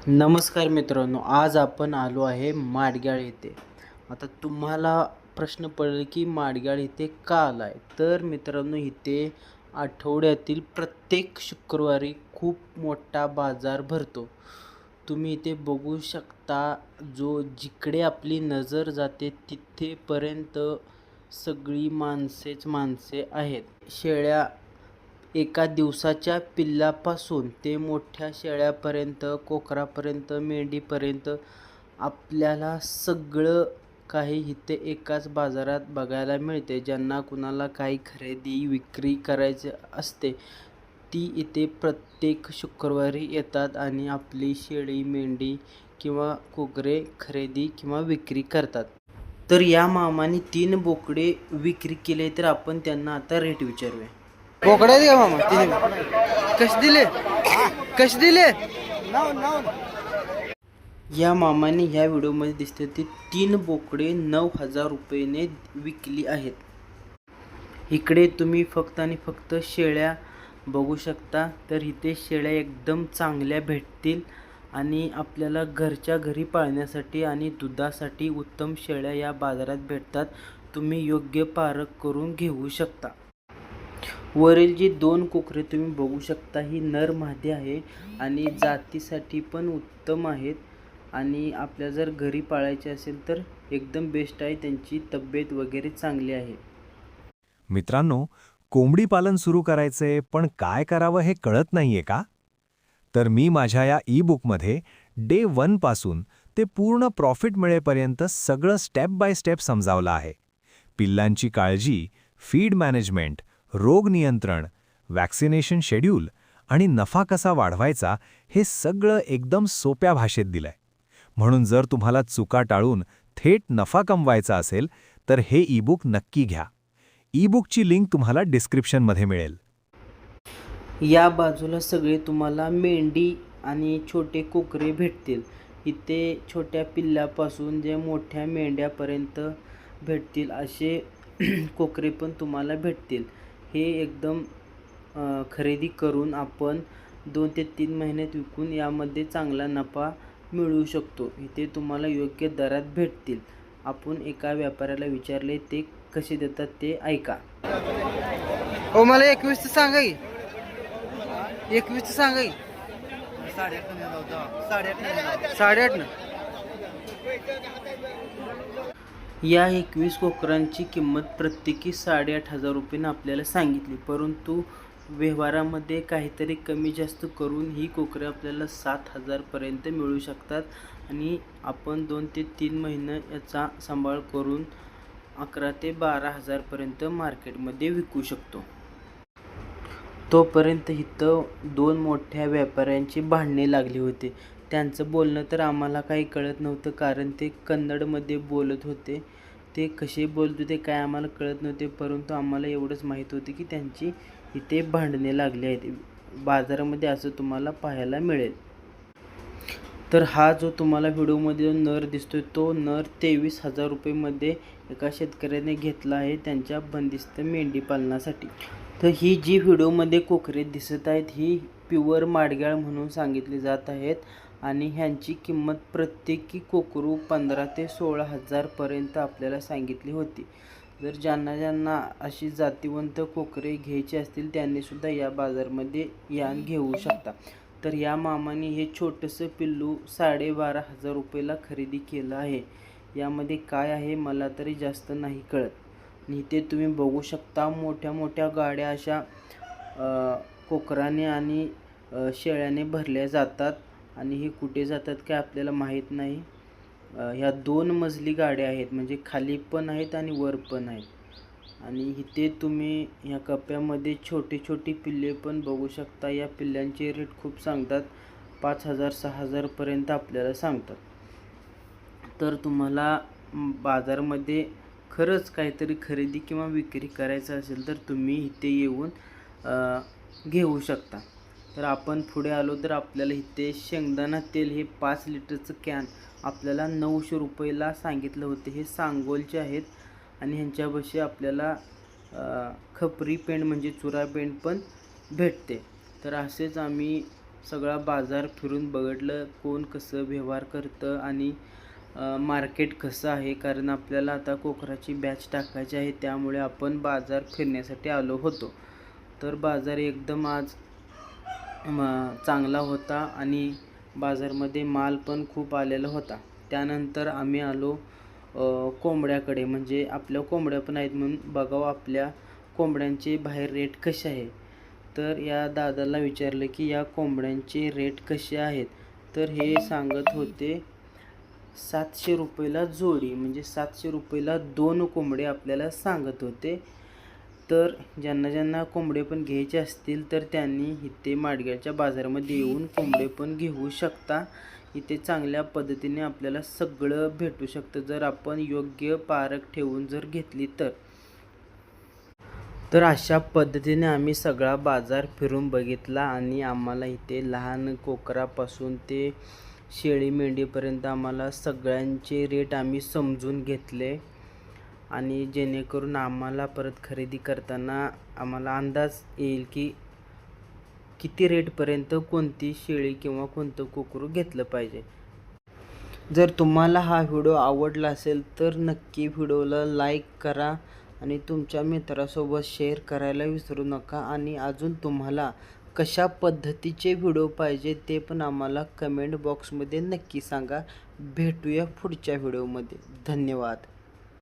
नमस्कार मित्रांनो, आज आपण आलो आहे माडग्याळ येथे. आता तुम्हाला प्रश्न पडेल की माडग्याळ येथे का आला आहे? तर मित्रांनो, इथे आठवड्यातील प्रत्येक शुक्रवारी खूप मोठा बाजार भरतो. तुम्ही इथे बघू शकता, जिकडे आपली नजर जाते तिथेपर्यंत सगळी माणसेच माणसे आहेत. शेळ्या एका दिवसाच्या पिल्लापासून ते मोठ्या शेळ्यापर्यंत, कोकरापर्यंत, मेंढीपर्यंत आपल्याला सगळं काही इथे एकाच बाजारात बघायला मिळते. ज्यांना कुणाला काही खरेदी विक्री करायची असते, ती इथे प्रत्येक शुक्रवारी येतात आणि आपली शेळी, मेंढी किंवा कोकरे खरेदी किंवा विक्री करतात. तर या मामाने 3 बोकडे विक्री केले, तर आपण त्यांना आता रेट विचारूया. बोकडे आहेत का मामा? कसे दिले? कसे दिले? या मामाने ह्या व्हिडिओमध्ये दिसते ती 3 बोकडे 9,000 रुपयाने विकली आहेत. इकडे तुम्ही फक्त आणि फक्त शेळ्या बघू शकता. तर इथे शेळ्या एकदम चांगल्या भेटतील आणि आपल्याला घरच्या घरी पाळण्यासाठी आणि दुधासाठी उत्तम शेळ्या या बाजारात भेटतात. तुम्ही योग्य पारख करून घेऊ शकता. वरील जी 2 कोकरे तुम्ही बघू शकता, ही नर मादी आहे आणि जातीसाठी पण उत्तम आहेत आणि आपल्या जर घरी पाळायचे असेल तर एकदम बेस्ट आहे. त्यांची तब्येत वगैरे चांगली आहे. मित्रांनो, कोंबडी पालन सुरू करायचे पण काय करावं हे कळत नाहीये का? तर मी माझ्या या ई-बुकमध्ये डे 1 पासून ते पूर्ण प्रॉफिट मिळेपर्यंत सगळं स्टेप बाय स्टेप समजावलं आहे. पिल्लांची काळजी, फीड मॅनेजमेंट, रोग नियंत्रण, वॅक्सिनेशन शेड्यूल आणि नफा कसा वाढवायचा हे सगळं एकदम सोप्या भाषेत दिलंय. म्हणून जर तुम्हाला चुका टाळून थेट नफा कमवायचा असेल तर हे ई-बुक नक्की घ्या. ई-बुकची लिंक तुम्हाला डिस्क्रिप्शनमध्ये मिळेल. या बाजूला सगळे तुम्हाला मेंढी आणि छोटे कोकरे भेटतील. इथे छोट्या पिल्लापासून जे मोठ्या मेंढ्यापर्यंत भेटतील असे कोकरे पण तुम्हाला भेटतील. हे एकदम खरेदी करून आपण 2 ते 3 महिन्यात विकून यामध्ये चांगला नफा मिळवू शकतो. इथे तुम्हाला योग्य दरात भेटतील. आपण एका व्यापाऱ्याला विचारले, ते कसे देतात ते ऐका. हो, मला 21 सांगा की. 21 सांगा की. 8.5 या 21 कोकरांची किंमत प्रत्येकी 8,500 रुपयानं आपल्याला सांगितली. परंतु व्यवहारामध्ये काहीतरी कमी जास्त करून ही कोकरे आपल्याला 7,000 पर्यंत मिळू शकतात आणि आपण 2 ते 3 महिने याचा सांभाळ करून 11,000 ते 12,000 पर्यंत मार्केटमध्ये विकू शकतो. तोपर्यंत इथं 2 मोठ्या व्यापाऱ्यांची भांडणे लागली होती. त्यांचं बोलणं तर आम्हाला काही कळत नव्हतं, कारण ते कन्नडमध्ये बोलत होते. ते कसे बोलत होते काय आम्हाला कळत नव्हते, परंतु आम्हाला एवढंच माहीत होतं की त्यांची इथे भांडणे लागली आहेत. बाजारामध्ये असं तुम्हाला पाहायला मिळेल. तर हा जो तुम्हाला व्हिडिओमध्ये नर दिसतोय, तो नर 23,000 रुपयेमध्ये एका शेतकऱ्याने घेतला आहे त्यांच्या बंदिस्त मेंढी पालनासाठी. तर ही जी व्हिडिओमध्ये कोकरे दिसत आहेत, ही प्युअर माडग्याळ म्हणून सांगितली जात आहेत आणि ह्यांची किंमत प्रत्येकी कोकरू 15,000 ते 16,000 पर्यंत आपल्याला सांगितली होती. जर ज्यांना अशी जातीवंत कोकरे घ्यायची असतील त्यांनीसुद्धा या बाजारमध्ये यान घेऊ शकता. तर या मामाने हे छोटंसं पिल्लू 12,500 रुपयाला खरेदी केलं आहे. यामध्ये काय आहे मला तरी जास्त नाही कळत. आणि इथे तुम्ही बघू शकता मोठ्या मोठ्या गाड्या अशा कोकराने आणि शेळ्याने भरल्या जातात आणि हे कुठे जातात काय आपल्याला माहीत नाही. ह्या 2 मजली गाड्या आहेत, म्हणजे खाली पण आहेत आणि वर पण आहेत. आणि इथे तुम्ही ह्या कप्प्यामध्ये छोटी छोटी पिल्ले पण बघू शकता. या पिल्लांचे रेट खूप सांगतात, 5,000 6,000 पर्यंत आपल्याला सांगतात. तर तुम्हाला बाजारामध्ये खरंच काहीतरी खरेदी किंवा विक्री करायचं असेल तर तुम्ही इथे येऊन घेऊ शकता. तर आपण पुढे आलो तर आपल्याला इथे शेंगदाणा तेल हे 5 लिटरचं कॅन आपल्याला 900 रुपयाला सांगितलं होते. हे सांगोलचे आहेत आणि ह्यांच्यापाशी आपल्याला खपरी पेंड म्हणजे चुरा पेंड पण भेटते. तर असेच आम्ही सगळा बाजार फिरून बघितलं, कोण कसं व्यवहार करतं आणि मार्केट कसं आहे. कारण आपल्याला आता कोकराची बॅच टाकायची आहे, त्यामुळे आपण बाजार फिरण्यासाठी आलो होतो. तर बाजार एकदम आज चांगला होता आणि बाजारमध्ये माल पण खूप आलेला होता. त्यानंतर आम्ही आलो कोंबड्याकडे. म्हणजे आपल्या कोंबड्या पण आहेत म्हणून बघावं आपल्या कोंबड्यांचे बाहेर रेट कसे आहे. तर या दादाला विचारलं की या कोंबड्यांचे रेट कसे आहेत. तर हे सांगत होते 700 रुपयाला जोडी, म्हणजे 700 रुपयाला 2 कोंबडे आपल्याला सांगत होते. तर ज्यांना कोंबडे पण घ्यायचे असतील तर त्यांनी इथे माडग्याच्या बाजारामध्ये येऊन कोंबडे पण घेऊ शकता. इथे चांगल्या पद्धतीने आपल्याला सगळं भेटू शकतं जर आपण योग्य पारख ठेवून जर घेतली तर. तर अशा पद्धतीने आम्ही सगळा बाजार फिरून बघितला आणि आम्हाला इथे लहान कोकरापासून ते शेळी मेंढीपर्यंत आम्हाला सगळ्यांचे रेट आम्ही समजून घेतले आणि जेणेकरून आम्हाला परत खरेदी करताना आम्हाला अंदाज येईल की किती रेटपर्यंत कोणती शेळी किंवा कोणतं कोकरू घेतलं पाहिजे. जर तुम्हाला हा व्हिडिओ आवडला असेल तर नक्की व्हिडिओला लाईक करा आणि तुमच्या मित्रासोबत शेअर करायला विसरू नका. आणि अजून तुम्हाला कशा पद्धतीचे व्हिडिओ पाहिजे ते पण आम्हाला कमेंट बॉक्समध्ये नक्की सांगा. भेटूया पुढच्या व्हिडिओमध्ये. धन्यवाद.